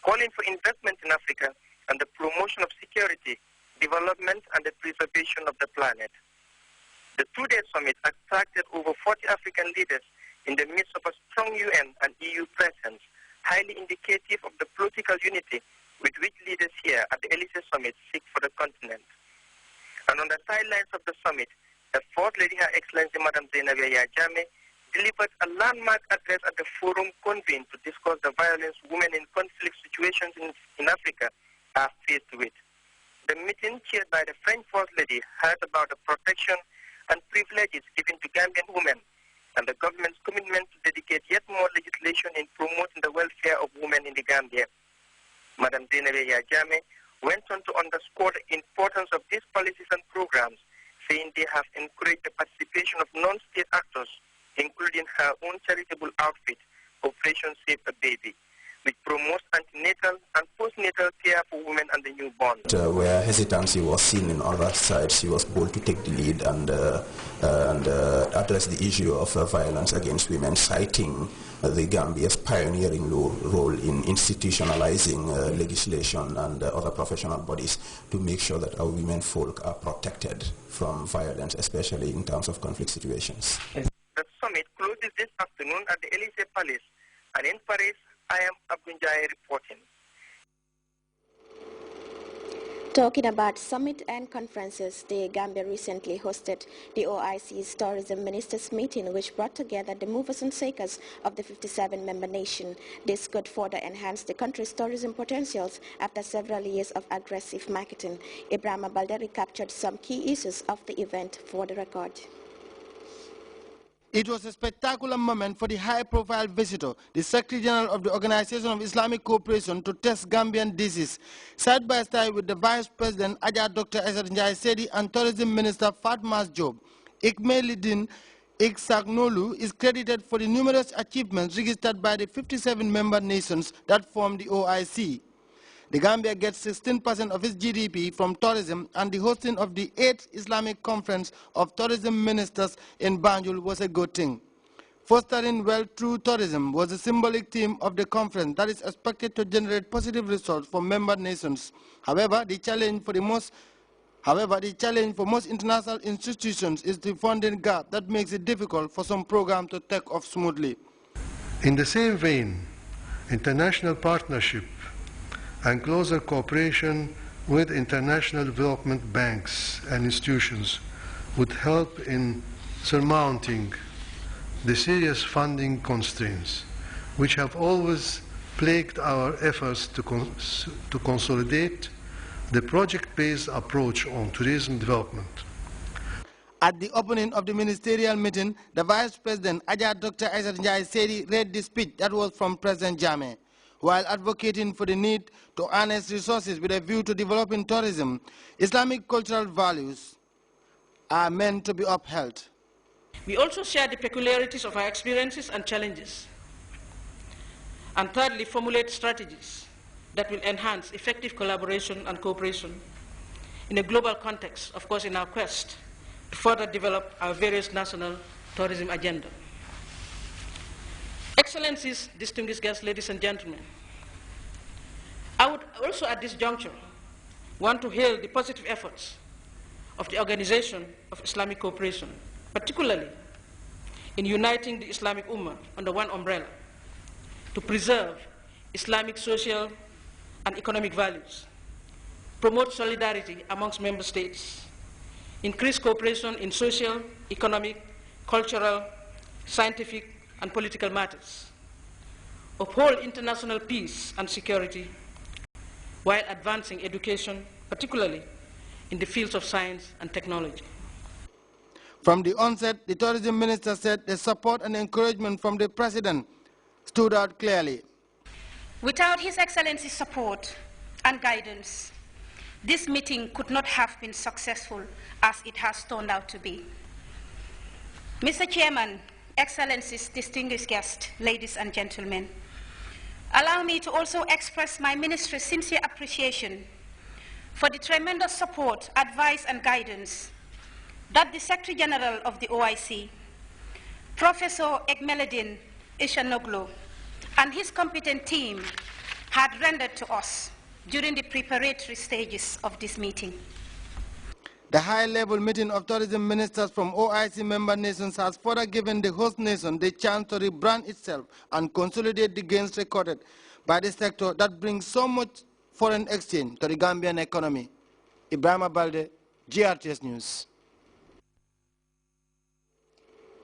calling for investment in Africa and the promotion of security, development, and the preservation of the planet. The two-day summit attracted over 40 African leaders in the midst of a strong UN and EU presence, highly indicative of the political unity with which leaders here at the Elysee Summit seek for the continent. And on the sidelines of the summit, the Fourth Lady, Her Excellency Madam Zainab Yahya Jammeh, delivered a landmark address at the forum convened to discuss the violence women in conflict situations in Africa are faced with. The meeting, chaired by the French First Lady, heard about the protection and privileges given to Gambian women and the government's commitment to dedicate yet more legislation in promoting the welfare of women in the Gambia. Madam Zainab Yahya Jammeh went on to underscore the importance of these policies and programs, saying they have encouraged the participation of non-state actors, including her own charitable outfit, Operation Save a Baby, which promotes antenatal and postnatal care for women and the newborn. Where hesitancy was seen in other sides, she was bold to take the lead and address the issue of violence against women, citing the Gambia's pioneering role in institutionalizing legislation and other professional bodies to make sure that our women folk are protected from violence, especially in terms of conflict situations. The summit closes this afternoon at the Elysee Palace, and in Paris, I am Abgunjai reporting. Talking about summit and conferences, the Gambia recently hosted the OIC's Tourism Ministers meeting, which brought together the movers and shakers of the 57-member nation. This could further enhance the country's tourism potentials after several years of aggressive marketing. Ibrahima Balderi captured some key issues of the event for the record. It was a spectacular moment for the high-profile visitor, the Secretary General of the Organization of Islamic Cooperation, to test Gambian dishes, side by side with the Vice President Ajah Dr. Esat Njai Sedi and Tourism Minister Fatmas Job. Ikmelidin Iksagnolu is credited for the numerous achievements registered by the 57-member nations that form the OIC. The Gambia gets 16% of its GDP from tourism, and the hosting of the 8th Islamic Conference of Tourism Ministers in Banjul was a good thing. Fostering wealth through tourism was a symbolic theme of the conference that is expected to generate positive results for member nations. However, the challenge for most international institutions is the funding gap that makes it difficult for some programs to take off smoothly. In the same vein, international partnership and closer cooperation with international development banks and institutions would help in surmounting the serious funding constraints which have always plagued our efforts to consolidate the project-based approach on tourism development. At the opening of the ministerial meeting, the Vice President Ajah Dr. Esat Njai Sedi read the speech that was from President Jammeh. While advocating for the need to harness resources with a view to developing tourism, Islamic cultural values are meant to be upheld. We also share the peculiarities of our experiences and challenges. And thirdly, formulate strategies that will enhance effective collaboration and cooperation in a global context, of course, in our quest to further develop our various national tourism agenda. Excellencies, distinguished guests, ladies and gentlemen, I would also at this juncture want to hail the positive efforts of the Organization of Islamic Cooperation, particularly in uniting the Islamic Ummah under one umbrella to preserve Islamic social and economic values, promote solidarity amongst member states, increase cooperation in social, economic, cultural, scientific, and political matters, uphold international peace and security, while advancing education, particularly in the fields of science and technology. From the onset, the tourism minister said the support and encouragement from the president stood out clearly. Without His Excellency's support and guidance, this meeting could not have been successful as it has turned out to be. Mr. Chairman, Excellencies, distinguished guests, ladies and gentlemen, allow me to also express my ministry's sincere appreciation for the tremendous support, advice, and guidance that the Secretary General of the OIC, Professor Ekmeledin Ishanoglu, and his competent team had rendered to us during the preparatory stages of this meeting. The high-level meeting of tourism ministers from OIC member nations has further given the host nation the chance to rebrand itself and consolidate the gains recorded by the sector that brings so much foreign exchange to the Gambian economy. Ibrahima Balde, GRTS News.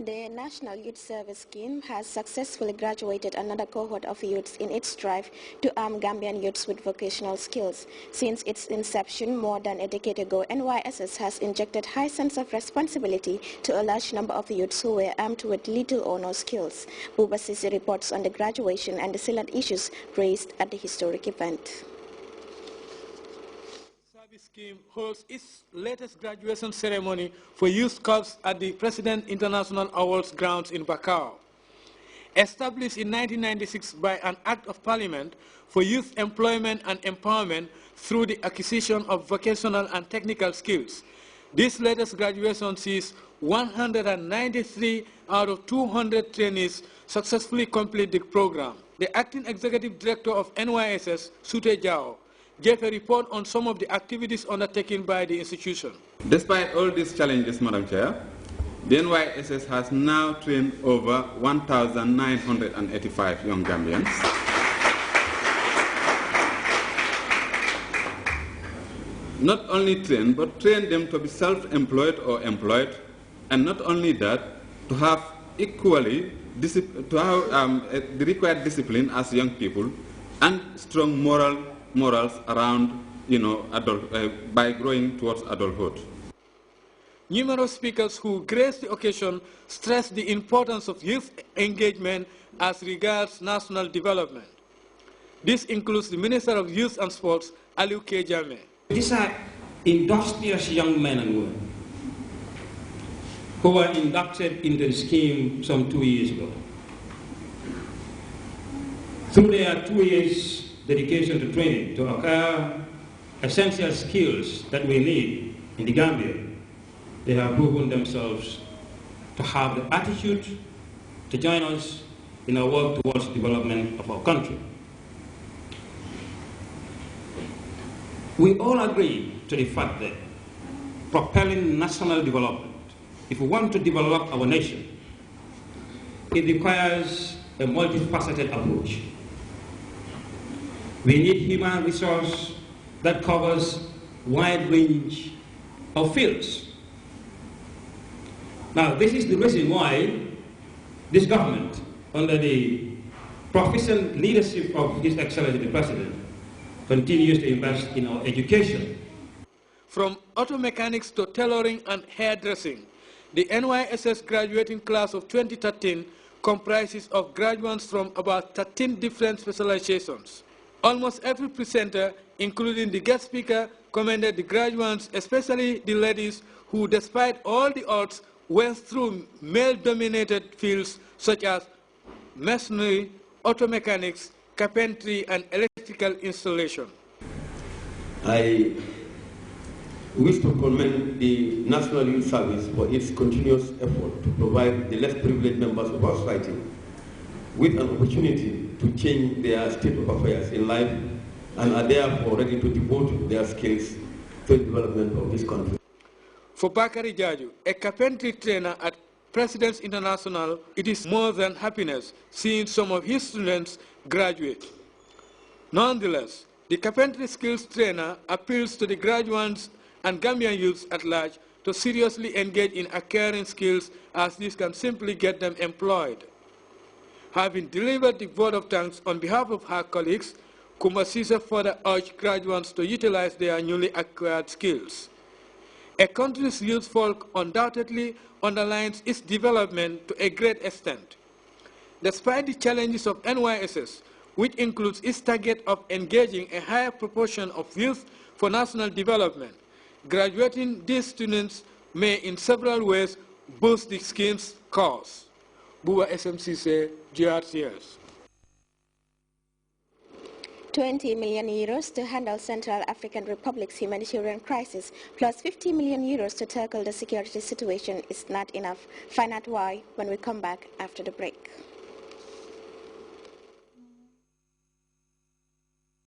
The National Youth Service Scheme has successfully graduated another cohort of youths in its drive to arm Gambian youths with vocational skills. Since its inception more than a decade ago, NYSS has injected high sense of responsibility to a large number of youths who were armed with little or no skills. Buba Sisi reports on the graduation and the salient issues raised at the historic event. Scheme holds its latest graduation ceremony for youth corps at the President International Awards grounds in Bakau. Established in 1996 by an Act of Parliament for youth employment and empowerment through the acquisition of vocational and technical skills, this latest graduation sees 193 out of 200 trainees successfully complete the program. The Acting Executive Director of NYSS, Sute Jao, gave a report on some of the activities undertaken by the institution. Despite all these challenges, Madam Chair, the NYSS has now trained over 1,985 young Gambians. Not only train, but train them to be self-employed or employed, and not only that, to have equally the required discipline as young people and strong morals around, by growing towards adulthood. Numerous speakers who graced the occasion stressed the importance of youth engagement as regards national development. This includes the Minister of Youth and Sports, Aliu K. Jammeh. These are industrious young men and women who were inducted into the scheme some 2 years ago. Through their 2 years dedication to training to acquire essential skills that we need in the Gambia, they have proven themselves to have the attitude to join us in our work towards the development of our country. We all agree to the fact that propelling national development, if we want to develop our nation, it requires a multifaceted approach. We need human resource that covers a wide range of fields. Now, this is the reason why this government, under the proficient leadership of His Excellency the President, continues to invest in our education. From auto mechanics to tailoring and hairdressing, the NYSS graduating class of 2013 comprises of graduates from about 13 different specializations. Almost every presenter, including the guest speaker, commended the graduates, especially the ladies who, despite all the odds, went through male-dominated fields such as masonry, auto mechanics, carpentry, and electrical installation. I wish to commend the National Youth Service for its continuous effort to provide the less privileged members of our society with an opportunity to change their state of affairs in life and are therefore ready to devote their skills to the development of this country. For Bakari Jaju, a carpentry trainer at President's International, it is more than happiness seeing some of his students graduate. Nonetheless, the carpentry skills trainer appeals to the graduates and Gambian youths at large to seriously engage in acquiring skills, as this can simply get them employed. Having delivered the vote of thanks on behalf of her colleagues, Kumba Sisa further urged graduates to utilize their newly acquired skills. A country's youth folk undoubtedly underlines its development to a great extent. Despite the challenges of NYSS, which includes its target of engaging a higher proportion of youth for national development, graduating these students may in several ways boost the scheme's cause. Buba SMCC, GRTS. 20 million euros to handle Central African Republic's humanitarian crisis, plus 50 million euros to tackle the security situation is not enough. Find out why when we come back after the break.